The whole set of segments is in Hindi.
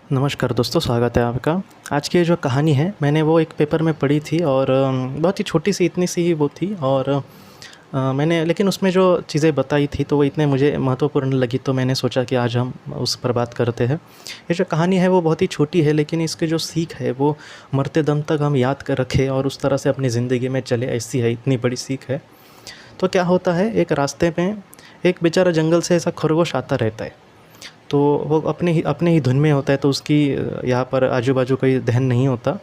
नमस्कार दोस्तों, स्वागत है आपका। आज की जो कहानी है मैंने वो एक पेपर में पढ़ी थी और बहुत ही छोटी सी इतनी सी ही वो थी और मैंने लेकिन उसमें जो चीज़ें बताई थी तो वो इतने मुझे महत्वपूर्ण लगी तो मैंने सोचा कि आज हम उस पर बात करते हैं। ये जो कहानी है वो बहुत ही छोटी है लेकिन इसकी जो सीख है वो मरते दम तक हम याद कर रखें और उस तरह से अपनी ज़िंदगी में चले, ऐसी है, इतनी बड़ी सीख है। तो क्या होता है, एक रास्ते में एक बेचारा जंगल से ऐसा खरगोश आता रहता है। तो वो अपने ही धुन में होता है, तो उसकी यहाँ पर आजू बाजू कोई ध्यान नहीं होता।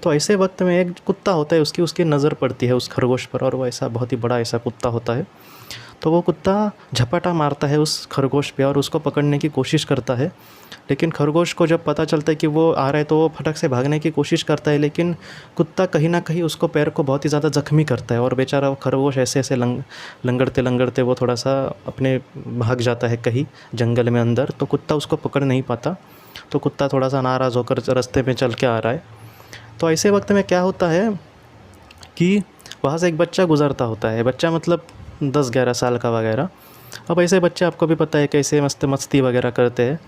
तो ऐसे वक्त में एक कुत्ता होता है, उसकी नज़र पड़ती है उस खरगोश पर और वो ऐसा बहुत ही बड़ा ऐसा कुत्ता होता है। तो वो कुत्ता झपटा मारता है उस खरगोश पे और उसको पकड़ने की कोशिश करता है। लेकिन खरगोश को जब पता चलता है कि वो आ रहा है तो वो फटक से भागने की कोशिश करता है, लेकिन कुत्ता कहीं न कहीं उसको पैर को बहुत ही ज़्यादा ज़ख्मी करता है और बेचारा वो खरगोश ऐसे-ऐसे लंगड़ते-लंगड़ते वो थोड़ा-सा अपने भाग जाता है कहीं जंगल में अंदर, तो कुत्ता उसको पकड़ नहीं पाता। तो कुत्ता थोड़ा-सा नाराज़ होकर रास्ते में चल के आ रहा है। तो ऐसे वक्त में क्या होता है कि वहाँ से एक बच्चा गुज़रता होता है। बच्चा मतलब 10-11 साल का वगैरह। अब ऐसे बच्चे आपको भी पता है कैसे मस्ती वगैरह करते हैं।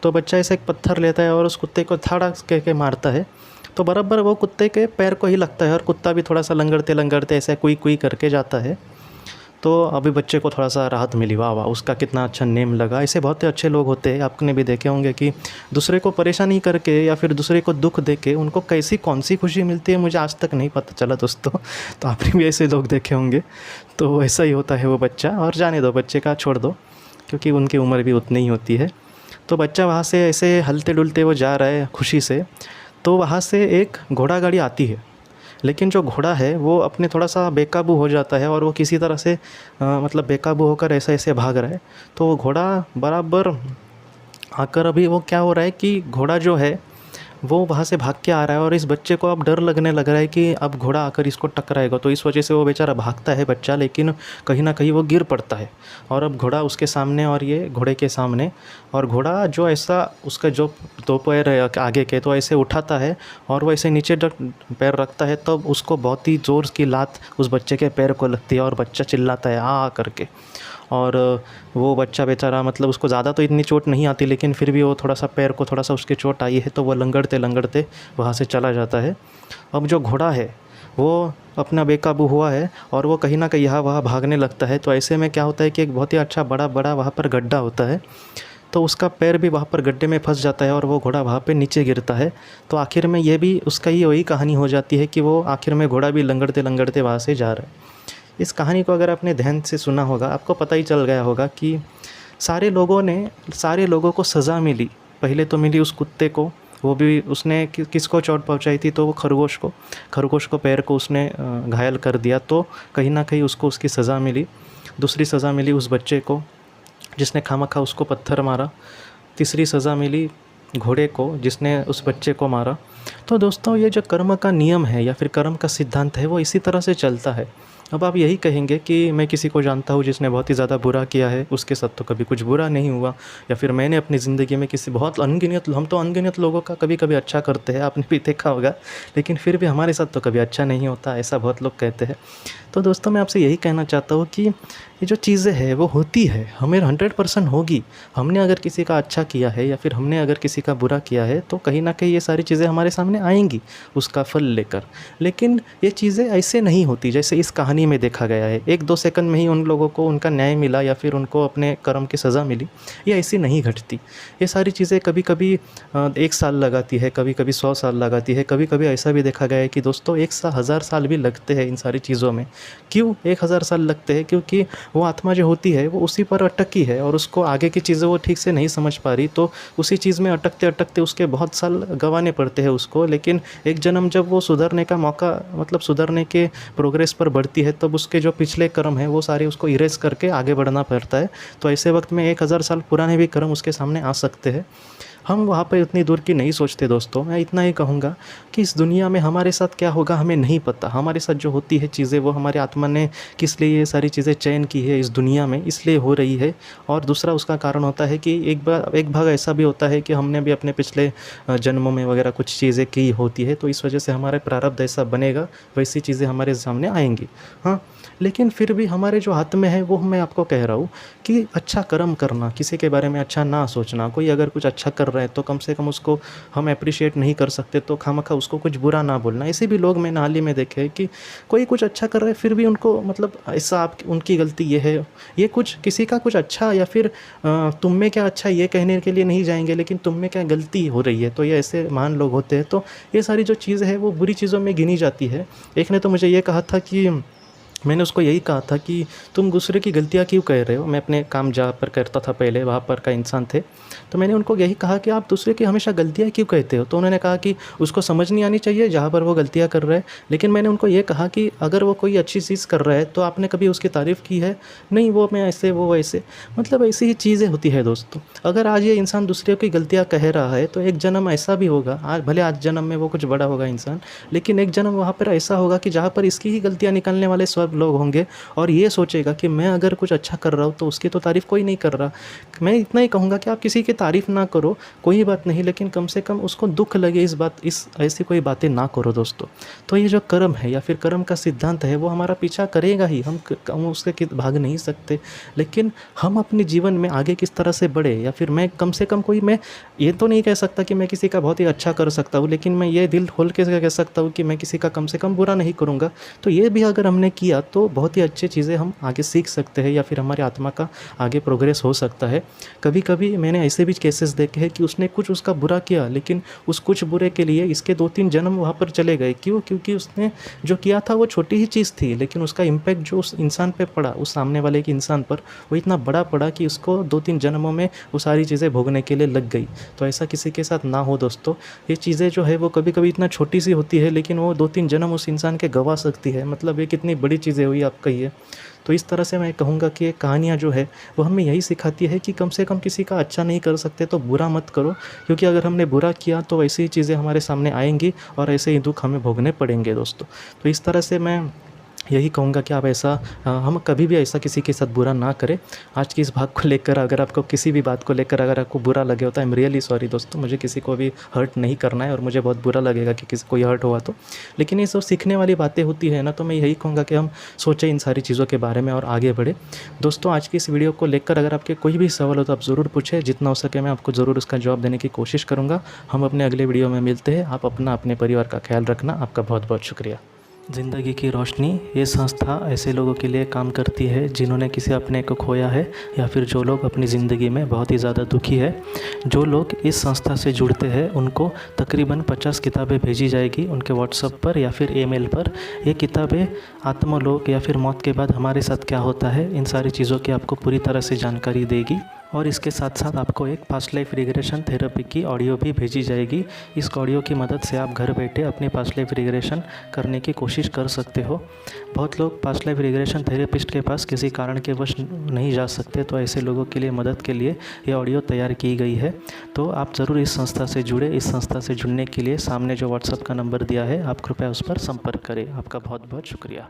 तो बच्चा ऐसे एक पत्थर लेता है और उस कुत्ते को धड़ास के मारता है। तो बराबर वो कुत्ते के पैर को ही लगता है और कुत्ता भी थोड़ा-सा लंगड़ते-लंगड़ते ऐसे कुई-कुई करके जाता है। तो अभी बच्चे को थोड़ा-सा राहत मिली, वाह वाह! उसका कितना अच्छा नेम लगा। ऐसे बहुत ही अच्छे लोग होते हैं, आपने भी देखे होंगे कि दूसरे को परेशान नहीं करके या फिर दूसरे को दुःख देके उनको कैसी कौन-सी खुशी मिलती है मुझे आज तक नहीं पता चला दोस्तों। तो आपने भी ऐसे लोग देखे होंगे। तो ऐसा ही होता है वो बच्चा, और जाने दो, बच्चे का छोड़ दो क्योंकि उनकी उम्र भी उतनी ही होती है। तो बच्चा वहाँ से ऐसे हलते-डुलते वो जा रहा है खुशी से, तो वहाँ से एक घोड़ा गाड़ी आती है। लेकिन जो घोड़ा है वो अपने थोड़ा-सा बेकाबू हो जाता है और वो किसी तरह से मतलब बेकाबू होकर ऐसे-ऐसे भाग रहा है। तो वो घोड़ा बराबर आकर अभी वो क्या हो रहा है कि घोड़ा जो है वो वहाँ से भाग के आ रहा है और इस बच्चे को अब डर लगने लग रहा है कि अब घोड़ा आकर इसको टकराएगा। तो इस वजह से वो बेचारा भागता है बच्चा, लेकिन कहीं न कहीं वो गिर पड़ता है और अब घोड़ा उसके सामने और ये घोड़े के सामने, और घोड़ा जो ऐसा उसका जो 2 पैर है आगे के तो ऐसे उठाता है और वो ऐसे नीचे जब पैर रखता है तब उसको बहुत ही ज़ोर की लात उस बच्चे के पैर को लगती है और बच्चा चिल्लाता है आ करके। और वो बच्चा बेचारा मतलब उसको ज़्यादा तो इतनी चोट नहीं आती, लेकिन फिर भी वो थोड़ा-सा पैर को थोड़ा-सा उसकी चोट आई है तो वो लंगड़ते-लंगड़ते वहाँ से चला जाता है। अब जो घोड़ा है वो अपना बेकाबू हुआ है और वो कहीं न कहीं यहाँ वहाँ भागने लगता है। तो ऐसे में क्या होता है कि एक बहुत ही अच्छा बड़ा वहाँ पर गड्ढा होता है, तो उसका पैर भी वहाँ पर गड्ढे में फँस जाता है और वो घोड़ा वहाँ पे नीचे गिरता है। तो आखिर में ये भी उसका ही वही कहानी हो जाती है कि वो आखिर में घोड़ा भी लंगड़ते-लंगड़ते वहाँ से जा रहा है। इस कहानी को अगर आपने ध्यान से सुना होगा, आपको पता ही चल गया होगा कि सारे लोगों को सज़ा मिली। पहले तो मिली उस कुत्ते को, वो भी उसने किसको चोट पहुंचाई थी, तो वो खरगोश को पैर को उसने घायल कर दिया, तो कहीं ना कहीं उसको उसकी सज़ा मिली। दूसरी सज़ा मिली उस बच्चे को जिसने खामखा उसको पत्थर मारा। तीसरी सज़ा मिली घोड़े को जिसने उस बच्चे को मारा। तो दोस्तों, ये जो कर्म का नियम है या फिर कर्म का सिद्धांत है वो इसी तरह से चलता है। अब आप यही कहेंगे कि मैं किसी को जानता हूँ जिसने बहुत ही ज़्यादा बुरा किया है, उसके साथ तो कभी कुछ बुरा नहीं हुआ, या फिर मैंने अपनी ज़िंदगी में किसी बहुत हम तो अनगिनत लोगों का कभी कभी अच्छा करते हैं, आपने भी देखा होगा, लेकिन फिर भी हमारे साथ तो कभी अच्छा नहीं होता, ऐसा बहुत लोग कहते हैं। तो दोस्तों, मैं आपसे यही कहना चाहता हूँ कि ये जो चीज़ें हैं वो होती है, हमें 100% होगी। हमने अगर किसी का अच्छा किया है या फिर हमने अगर किसी का बुरा किया है तो कहीं ना कहीं ये सारी चीज़ें हमारे सामने आएंगी उसका फल लेकर। लेकिन ये चीज़ें ऐसे नहीं होती जैसे इस कहानी में देखा गया है, 1-2 सेकंड में ही उन लोगों को उनका न्याय मिला या फिर उनको अपने कर्म की सज़ा मिली। ये ऐसी नहीं घटती। ये सारी चीज़ें कभी कभी 1 साल लगाती है, कभी कभी 100 साल लगाती है, कभी कभी ऐसा भी देखा गया है कि दोस्तों 1000 साल भी लगते हैं इन सारी चीज़ों में। क्यों 1000 साल लगते हैं? क्योंकि वो आत्मा जो होती है वो उसी पर अटकी है और उसको आगे की चीज़ें वो ठीक से नहीं समझ पा रही, तो उसी चीज़ में अटकते अटकते उसके बहुत साल गंवाने पड़ते हैं उसको। लेकिन एक जन्म जब वो सुधरने का मौका, मतलब सुधरने के प्रोग्रेस पर बढ़ती है, तब उसके जो पिछले कर्म हैं वो सारे उसको इरेज करके आगे बढ़ना पड़ता है। तो ऐसे वक्त में 1000 साल पुराने भी कर्म उसके सामने आ सकते हैं। हम वहाँ पर इतनी दूर की नहीं सोचते दोस्तों। मैं इतना ही कहूँगा कि इस दुनिया में हमारे साथ क्या होगा हमें नहीं पता। हमारे साथ जो होती है चीज़ें वो हमारे आत्मा ने किस लिए ये सारी चीज़ें चयन की है इस दुनिया में, इसलिए हो रही है। और दूसरा उसका कारण होता है कि एक भाग ऐसा भी होता है कि हमने भी अपने पिछले जन्मों में वगैरह कुछ चीज़ें की होती है, तो इस वजह से हमारे प्रारब्ध ऐसा बनेगा, वैसी चीज़ें हमारे सामने आएंगी। हाँ, लेकिन फिर भी हमारे जो हाथ में है वो मैं आपको कह रहा हूँ कि अच्छा कर्म करना, किसी के बारे में अच्छा ना सोचना। कोई अगर कुछ अच्छा कर रहा है तो कम से कम उसको हम एप्रिशिएट नहीं कर सकते, तो खामखा उसको कुछ बुरा ना बोलना। ऐसे भी लोग मैंने हाल ही में देखे हैं कि कोई कुछ अच्छा कर रहा है फिर भी उनको मतलब ऐसा आप उनकी गलती ये है, ये कुछ किसी का कुछ अच्छा या फिर तुम में क्या अच्छा ये कहने के लिए नहीं जाएंगे, लेकिन तुम में क्या गलती हो रही है, तो ये ऐसे महान लोग होते हैं। तो ये सारी जो चीज़ है वो बुरी चीज़ों में गिनी जाती है। एक ने तो मुझे ये कहा था कि मैंने उसको यही कहा था कि तुम दूसरे की गलतियाँ क्यों कह रहे हो। मैं अपने काम जहाँ पर करता था पहले वहाँ पर का इंसान थे, तो मैंने उनको यही कहा कि आप दूसरे की हमेशा गलतियाँ क्यों कहते हो। तो उन्होंने कहा कि उसको समझ नहीं आनी चाहिए जहाँ पर वो गलतियाँ कर रहा है। लेकिन मैंने उनको ये कहा कि अगर वो कोई अच्छी चीज़ कर रहा है तो आपने कभी उसकी तारीफ़ की है? नहीं, वो मैं ऐसे वो वैसे, मतलब ऐसी ही चीज़ें होती है दोस्तों। अगर आज ये इंसान दूसरे की गलतियाँ कह रहा है तो एक जन्म ऐसा भी होगा, आज भले आज जन्म में वो कुछ बड़ा होगा इंसान, लेकिन एक जन्म वहाँ पर ऐसा होगा कि जहाँ पर इसकी ही गलतियाँ निकालने वाले सब लोग होंगे और ये सोचेगा कि मैं अगर कुछ अच्छा कर रहा हूँ तो उसकी तो तारीफ़ कोई नहीं कर रहा। मैं इतना ही कहूँगा कि आप किसी की तारीफ़ ना करो, कोई बात नहीं, लेकिन कम से कम उसको दुख लगे इस ऐसी कोई बातें ना करो दोस्तों। तो ये जो कर्म है या फिर कर्म का सिद्धांत है वो हमारा पीछा करेगा ही, हम उससे भाग नहीं सकते। लेकिन हम अपने जीवन में आगे किस तरह से बढ़े, या फिर मैं कम से कम मैं ये तो नहीं कह सकता कि मैं किसी का बहुत ही अच्छा कर सकता हूँ, लेकिन मैं ये दिल खोल के कह सकता हूँ कि मैं किसी का कम से कम बुरा नहीं करूँगा। तो ये भी अगर हमने किया तो बहुत ही अच्छी चीज़ें हम आगे सीख सकते हैं, या फिर हमारी आत्मा का आगे प्रोग्रेस हो सकता है। कभी कभी मैंने ऐसे भी केसेस देखे हैं कि उसने कुछ उसका बुरा किया, लेकिन उस कुछ बुरे के लिए इसके 2-3 जन्म वहाँ पर चले गए। क्यों? क्योंकि उसने जो किया था वो छोटी ही चीज़ थी, लेकिन उसका इम्पैक्ट जो उस इंसान पे पड़ा, उस सामने वाले के इंसान पर, वो इतना बड़ा पड़ा कि उसको 2-3 जन्मों में वो सारी चीज़ें भोगने के लिए लग गई। तो ऐसा किसी के साथ ना हो दोस्तों। ये चीज़ें जो है वो कभी कभी इतना छोटी सी होती है, लेकिन वो 2-3 जन्म उस इंसान के गंवा सकती है। मतलब ये कितनी बड़ी चीज़ें हुई आप कहिए। तो इस तरह से मैं कहूँगा कि ये कहानियाँ जो है वो हमें यही सिखाती है कि कम से कम किसी का अच्छा नहीं कर सकते तो बुरा मत करो, क्योंकि अगर हमने बुरा किया तो ऐसी ही चीज़ें हमारे सामने आएंगी और ऐसे ही दुख हमें भोगने पड़ेंगे दोस्तों। तो इस तरह से मैं यही कहूँगा कि आप ऐसा हम कभी भी ऐसा किसी के साथ बुरा ना करें। आज की इस भाग को लेकर अगर आपको किसी भी बात को लेकर अगर आपको बुरा लगे होता है, आई एम रियली सॉरी दोस्तों, मुझे किसी को भी हर्ट नहीं करना है और मुझे बहुत बुरा लगेगा कि किसी कोई हर्ट हुआ तो। लेकिन ये सब सीखने वाली बातें होती है ना, तो मैं यही कहूँगा कि हम सोचें इन सारी चीज़ों के बारे में और आगे बढ़े। दोस्तों आज की इस वीडियो को लेकर अगर आपके कोई भी सवाल हो तो आप ज़रूर पूछें, जितना हो सके मैं आपको ज़रूर उसका जवाब देने की कोशिश करूँगा। हम अपने अगले वीडियो में मिलते हैं। आप अपना अपने परिवार का ख्याल रखना। आपका बहुत बहुत शुक्रिया। ज़िंदगी की रोशनी ये संस्था ऐसे लोगों के लिए काम करती है जिन्होंने किसी अपने को खोया है, या फिर जो लोग अपनी ज़िंदगी में बहुत ही ज़्यादा दुखी है। जो लोग इस संस्था से जुड़ते हैं उनको तकरीबन 50 किताबें भेजी जाएगी उनके व्हाट्सएप पर या फिर ईमेल पर। ये किताबें आत्मलोक या फिर मौत के बाद हमारे साथ क्या होता है, इन सारी चीज़ों की आपको पूरी तरह से जानकारी देगी। और इसके साथ साथ आपको एक पास्ट लाइफ रिग्रेशन थेरेपी की ऑडियो भी भेजी जाएगी। इस ऑडियो की मदद से आप घर बैठे अपनी पास्ट लाइफ रिग्रेशन करने की कोशिश कर सकते हो। बहुत लोग पास्ट लाइफ रिग्रेशन थेरेपिस्ट के पास किसी कारण के वश नहीं जा सकते, तो ऐसे लोगों के लिए मदद के लिए ये ऑडियो तैयार की गई है। तो आप ज़रूर इस संस्था से जुड़े। इस संस्था से जुड़ने के लिए सामने जो व्हाट्सएप का नंबर दिया है आप कृपया उस पर संपर्क करें। आपका बहुत बहुत शुक्रिया।